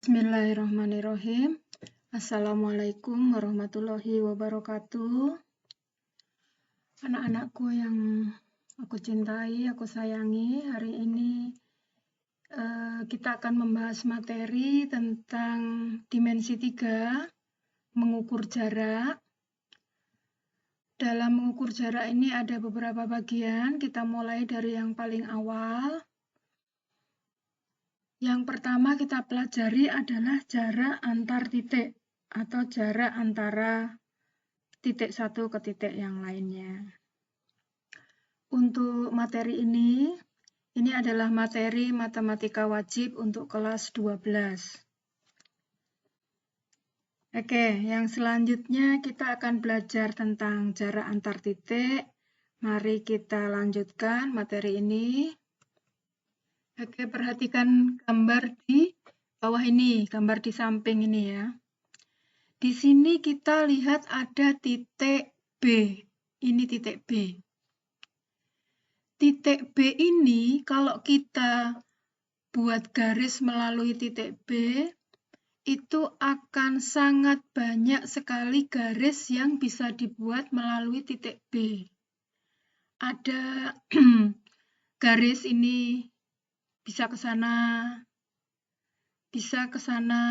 Bismillahirrahmanirrahim. Assalamualaikum warahmatullahi wabarakatuh. Anak-anakku yang aku cintai, aku sayangi, hari ini kita akan membahas materi tentang dimensi 3, mengukur jarak. Dalam mengukur jarak ini ada beberapa bagian, kita mulai dari yang paling awal. Yang pertama kita pelajari adalah jarak antar titik atau jarak antara titik satu ke titik yang lainnya. Untuk materi ini adalah materi matematika wajib untuk kelas 12. Oke, yang selanjutnya kita akan belajar tentang jarak antar titik. Mari kita lanjutkan materi ini. Oke, perhatikan gambar di bawah ini, gambar di samping ini ya. Di sini kita lihat ada titik B. Ini titik B. Titik B ini kalau kita buat garis melalui titik B, itu akan sangat banyak sekali garis yang bisa dibuat melalui titik B. Ada garis ini bisa ke sana, bisa ke sana,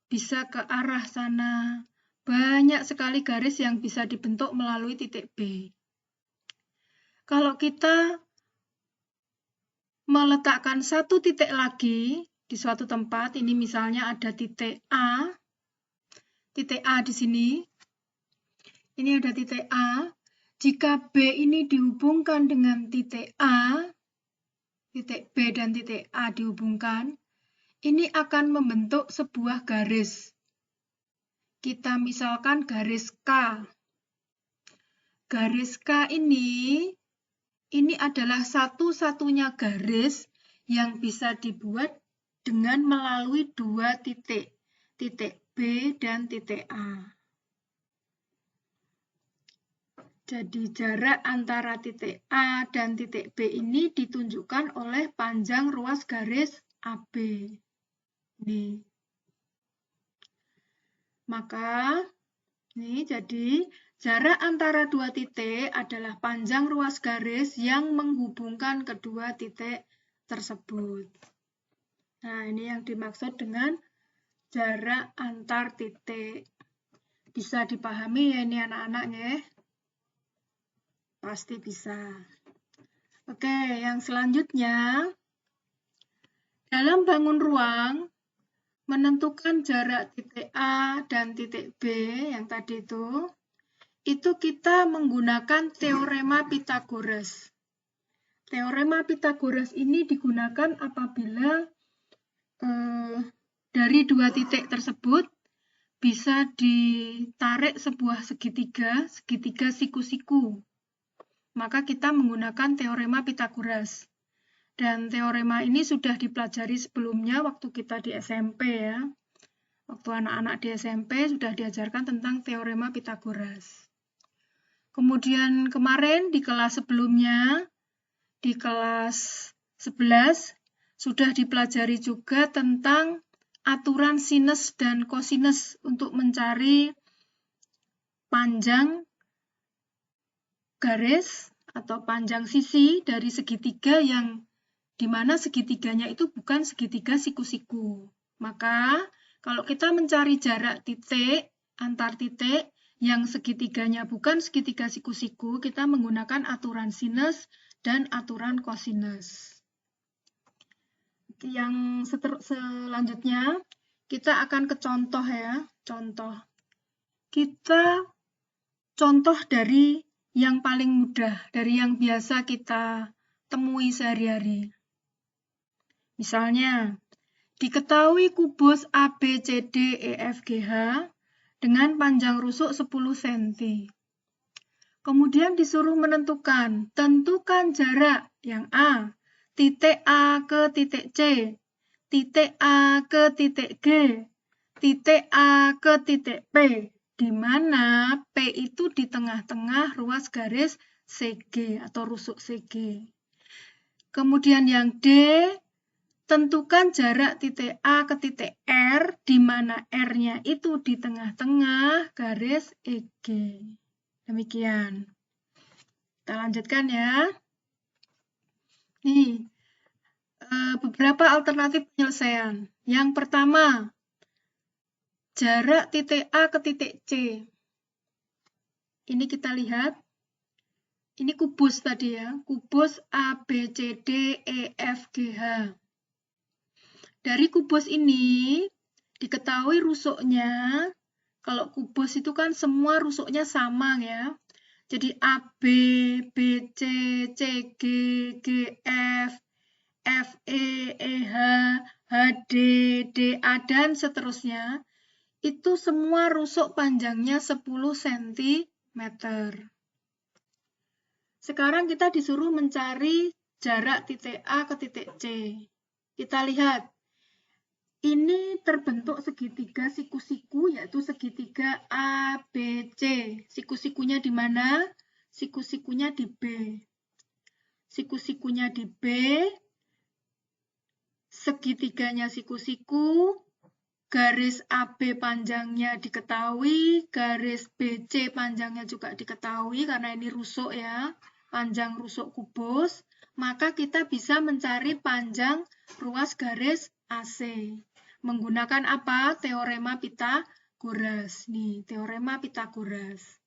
bisa ke arah sana. Banyak sekali garis yang bisa dibentuk melalui titik B. Kalau kita meletakkan satu titik lagi di suatu tempat, ini misalnya ada titik A di sini. Ini ada titik A. Jika B ini dihubungkan dengan titik A, titik B dan titik A dihubungkan, ini akan membentuk sebuah garis. Kita misalkan garis K. Garis K ini adalah satu-satunya garis yang bisa dibuat dengan melalui dua titik, titik B dan titik A. Jadi jarak antara titik A dan titik B ini ditunjukkan oleh panjang ruas garis AB. Nih. Maka, jadi jarak antara dua titik adalah panjang ruas garis yang menghubungkan kedua titik tersebut. Nah, ini yang dimaksud dengan jarak antar titik. Bisa dipahami ya ini anak-anak ya? Pasti bisa. Oke, yang selanjutnya, dalam bangun ruang, menentukan jarak titik A dan titik B yang tadi itu kita menggunakan teorema Pythagoras. Teorema Pythagoras ini digunakan apabila dari dua titik tersebut bisa ditarik sebuah segitiga siku-siku. Maka kita menggunakan teorema Pythagoras. Dan teorema ini sudah dipelajari sebelumnya waktu kita di SMP ya. Waktu anak-anak di SMP sudah diajarkan tentang teorema Pythagoras. Kemudian kemarin di kelas sebelumnya, di kelas 11, sudah dipelajari juga tentang aturan sinus dan kosinus untuk mencari panjang garis atau panjang sisi dari segitiga yang dimana segitiganya itu bukan segitiga siku-siku. Maka kalau kita mencari jarak titik antar titik yang segitiganya bukan segitiga siku-siku, kita menggunakan aturan sinus dan aturan kosinus. Yang selanjutnya kita akan ke contoh ya, contoh. Kita contoh dari yang paling mudah, dari yang biasa kita temui sehari-hari. Misalnya, diketahui kubus ABCDEFGH dengan panjang rusuk 10 cm. Kemudian disuruh menentukan, tentukan jarak yang A, titik A ke titik C, titik A ke titik G, titik A ke titik P, di mana P itu di tengah-tengah ruas garis CG atau rusuk CG. Kemudian yang D, tentukan jarak titik A ke titik R, di mana R-nya itu di tengah-tengah garis EG. Demikian. Kita lanjutkan ya. Nih, beberapa alternatif penyelesaian. Yang pertama, jarak titik A ke titik C. Ini kita lihat. Ini kubus tadi ya, kubus A, B, C, D, E, F, G, H. Dari kubus ini diketahui rusuknya, kalau kubus itu kan semua rusuknya sama ya. Jadi AB, BC, CG, GF, FE, EH, HD, DA, dan seterusnya. Itu semua rusuk panjangnya 10 cm. Sekarang kita disuruh mencari jarak titik A ke titik C. Kita lihat. Ini terbentuk segitiga siku-siku, yaitu segitiga ABC. Siku-sikunya di mana? Siku-sikunya di B. Siku-sikunya di B, segitiganya siku-siku, garis AB panjangnya diketahui, garis BC panjangnya juga diketahui, karena ini rusuk ya, panjang rusuk kubus, maka kita bisa mencari panjang ruas garis AC. Menggunakan apa? Teorema Pitagoras. Nih, teorema Pitagoras.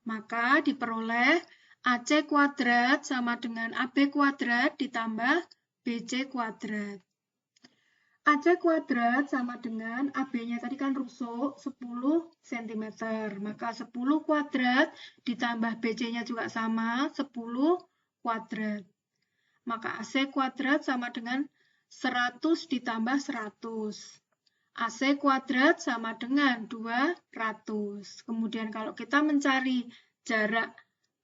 Maka diperoleh AC kuadrat sama dengan AB kuadrat ditambah BC kuadrat. AC kuadrat sama dengan AB-nya tadi kan rusuk 10 cm. Maka 10 kuadrat ditambah BC-nya juga sama 10 kuadrat. Maka AC kuadrat sama dengan 100 ditambah 100. AC kuadrat sama dengan 200. Kemudian kalau kita mencari jarak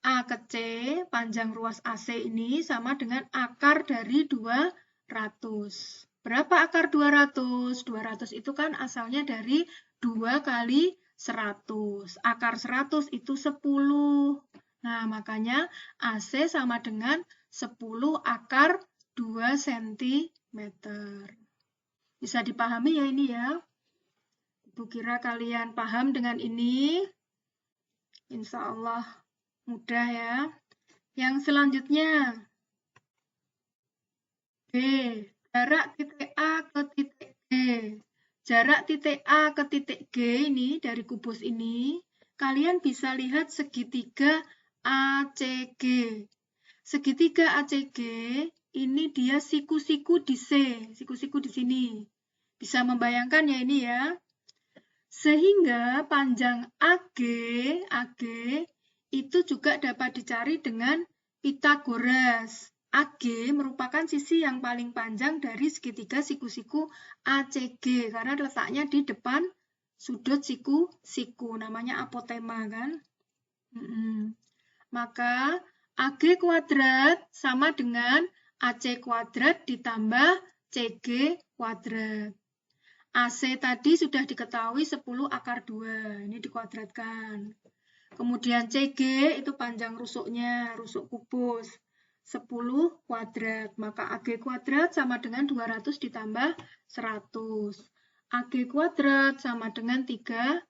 A ke C, panjang ruas AC ini sama dengan akar dari 200. Berapa akar 200? 200 itu kan asalnya dari 2 kali 100. Akar 100 itu 10. Nah, makanya AC sama dengan 10 akar 2 cm. Bisa dipahami ya ini ya. Ibu kira kalian paham dengan ini. Insya Allah mudah ya. Yang selanjutnya. B. Jarak titik A ke titik G. Jarak titik A ke titik G ini dari kubus ini, kalian bisa lihat segitiga ACG. Segitiga ACG ini dia siku-siku di C, siku-siku di sini. Bisa membayangkan ya ini ya. Sehingga panjang AG itu juga dapat dicari dengan Pitagoras. AG merupakan sisi yang paling panjang dari segitiga siku-siku ACG karena letaknya di depan sudut siku-siku, namanya apotema kan. Maka AG kuadrat sama dengan AC kuadrat ditambah CG kuadrat. AC tadi sudah diketahui 10 akar 2, ini dikuadratkan. Kemudian CG itu panjang rusuknya, rusuk kubus. 10 kuadrat, maka AG kuadrat sama dengan 200 ditambah 100. AG kuadrat sama dengan 300.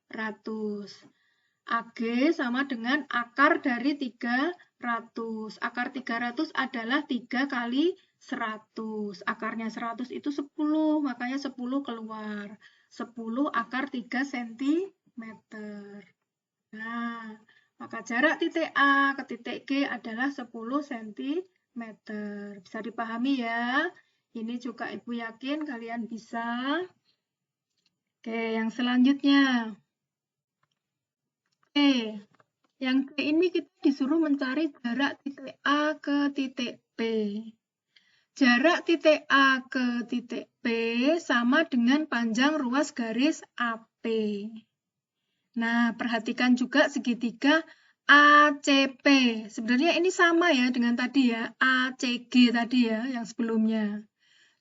AG sama dengan akar dari 300. Akar 300 adalah 3 kali 100. Akarnya 100 itu 10, makanya 10 keluar. 10 akar 3 cm. Nah, maka jarak titik A ke titik G adalah 10 cm. Bisa dipahami ya. Ini juga Ibu yakin kalian bisa. Oke, yang selanjutnya. Oke, yang ke ini kita disuruh mencari jarak titik A ke titik B. Jarak titik A ke titik B sama dengan panjang ruas garis AP. Nah, perhatikan juga segitiga ACP. Sebenarnya ini sama ya dengan tadi ya, ACG tadi ya, yang sebelumnya.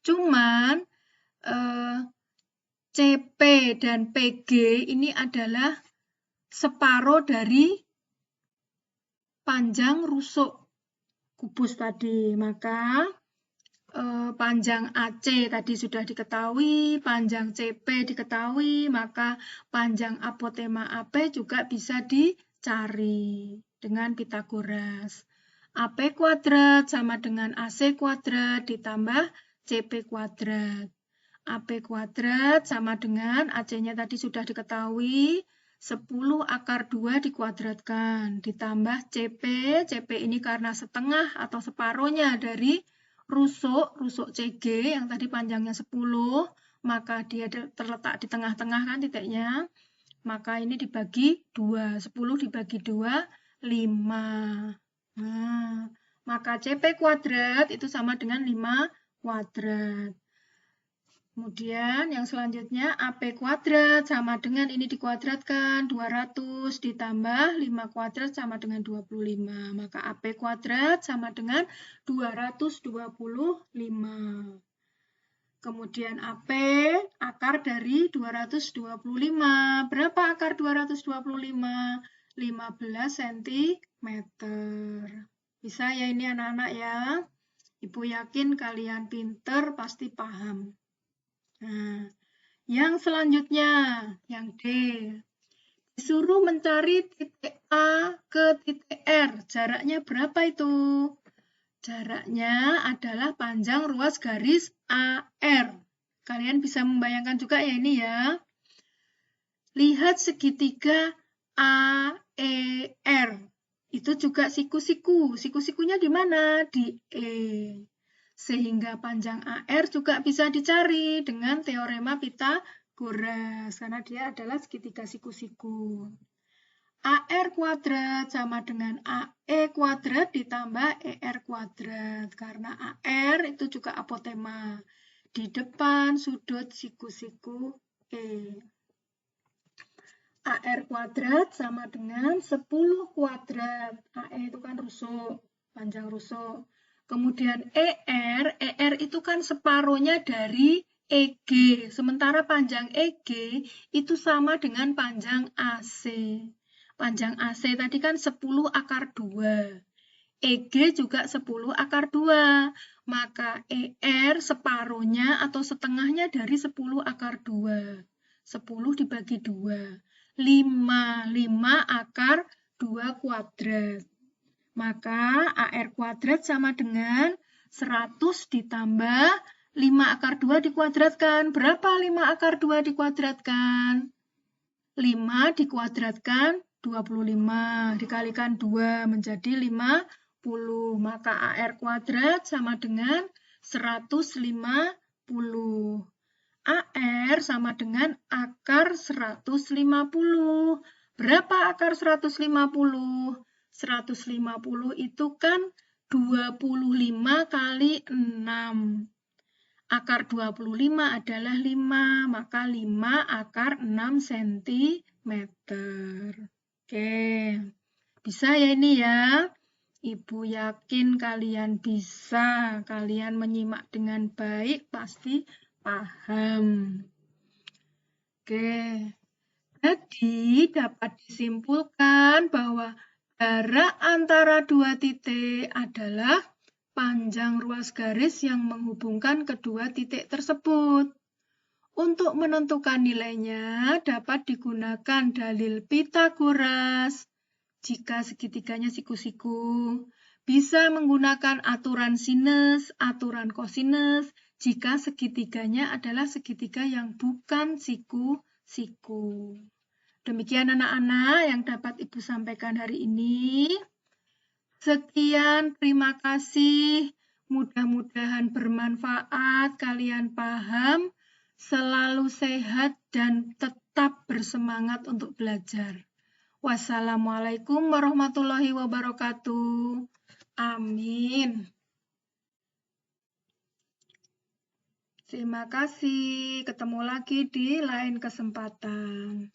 Cuman, CP dan PG ini adalah separuh dari panjang rusuk kubus tadi. Maka, panjang AC tadi sudah diketahui, panjang CP diketahui, maka panjang apotema AP juga bisa dicari dengan Pitagoras. AP kuadrat sama dengan AC kuadrat ditambah CP kuadrat. AP kuadrat sama dengan AC-nya tadi sudah diketahui, 10 akar 2 dikuadratkan, ditambah CP, CP ini karena setengah atau separohnya dari rusuk CG yang tadi panjangnya 10, maka dia terletak di tengah-tengah kan titiknya, maka ini dibagi 2, 10 dibagi 2, 5. Nah, maka CP kuadrat itu sama dengan 5 kuadrat. Kemudian yang selanjutnya AP kuadrat sama dengan ini dikuadratkan 200 ditambah 5 kuadrat sama dengan 25. Maka AP kuadrat sama dengan 225. Kemudian AP akar dari 225. Berapa akar 225? 15 cm. Bisa ya ini anak-anak ya. Ibu yakin kalian pinter pasti paham. Nah, yang selanjutnya, yang D. Disuruh mencari titik A ke titik R. Jaraknya berapa itu? Jaraknya adalah panjang ruas garis AR. Kalian bisa membayangkan juga ya ini ya. Lihat segitiga AER. Itu juga siku-siku. Siku-sikunya di mana? Di E. Sehingga panjang AR juga bisa dicari dengan teorema Pitagoras, karena dia adalah segitiga siku-siku. AR kuadrat sama dengan AE kuadrat ditambah ER kuadrat, karena AR itu juga apotema di depan sudut siku-siku E. AR kuadrat sama dengan 10 kuadrat. AE itu kan rusuk, panjang rusuk. Kemudian ER itu kan separohnya dari EG. Sementara panjang EG itu sama dengan panjang AC. Panjang AC tadi kan 10 akar 2. EG juga 10 akar 2. Maka ER separohnya atau setengahnya dari 10 akar 2. 10 dibagi 2. 5 akar 2 kuadrat. Maka AR kuadrat sama dengan 100 ditambah 5 akar 2 dikuadratkan. Berapa 5 akar 2 dikuadratkan? 5 dikuadratkan 25. Dikalikan 2 menjadi 50. Maka AR kuadrat sama dengan 150. AR sama dengan akar 150. Berapa akar 150? 150 itu kan 25 kali 6. Akar 25 adalah 5, maka 5 akar 6 cm. Oke, bisa ya ini ya? Ibu yakin kalian bisa, kalian menyimak dengan baik, pasti paham. Oke, jadi dapat disimpulkan bahwa jarak antara dua titik adalah panjang ruas garis yang menghubungkan kedua titik tersebut. Untuk menentukan nilainya dapat digunakan dalil Pitagoras. Jika segitiganya siku-siku, bisa menggunakan aturan sinus, aturan kosinus, jika segitiganya adalah segitiga yang bukan siku-siku. Demikian anak-anak yang dapat Ibu sampaikan hari ini. Sekian, terima kasih. Mudah-mudahan bermanfaat, kalian paham, selalu sehat dan tetap bersemangat untuk belajar. Wassalamualaikum warahmatullahi wabarakatuh. Amin. Terima kasih. Ketemu lagi di lain kesempatan.